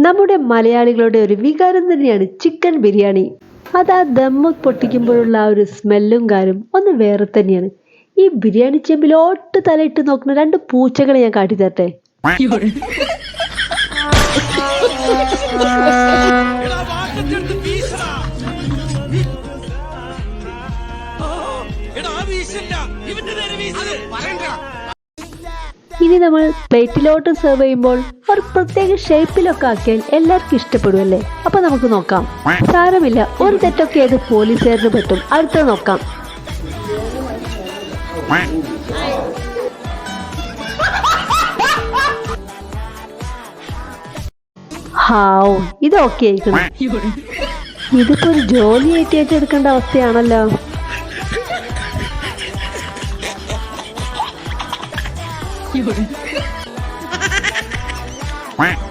നമ്മുടെ മലയാളികളുടെ ഒരു വികാരം തന്നെയാണ് ചിക്കൻ ബിരിയാണി. അത് ആ ദമ്മ് പൊട്ടിക്കുമ്പോഴുള്ള ആ ഒരു സ്മെല്ലും കാര്യം ഒന്ന് വേറെ തന്നെയാണ്. ഈ ബിരിയാണി ചെമ്പിലോട്ട് തലയിട്ട് നോക്കുന്ന രണ്ട് പൂച്ചകളെ ഞാൻ കാട്ടിത്തരട്ടെ. ഇനി നമ്മൾ പ്ലേറ്റിലോട്ട് സെർവ് ചെയ്യുമ്പോൾ ഒരു പ്രത്യേക ഷേപ്പിലൊക്കെ ആക്കിയാൽ എല്ലാവർക്കും ഇഷ്ടപ്പെടുമല്ലേ? അപ്പൊ നമുക്ക് നോക്കാം. സാരമില്ല, ഒരു തെറ്റൊക്കെ അത് പോലീസുകാരന് പറ്റും. അടുത്ത നോക്കാം. ഹാവ്, ഇത് ഓക്കെ ആയിരിക്കണം. ഇതിപ്പോ ഒരു ജോലി ഏറ്റെടുക്കേണ്ട അവസ്ഥയാണല്ലോ. Quack.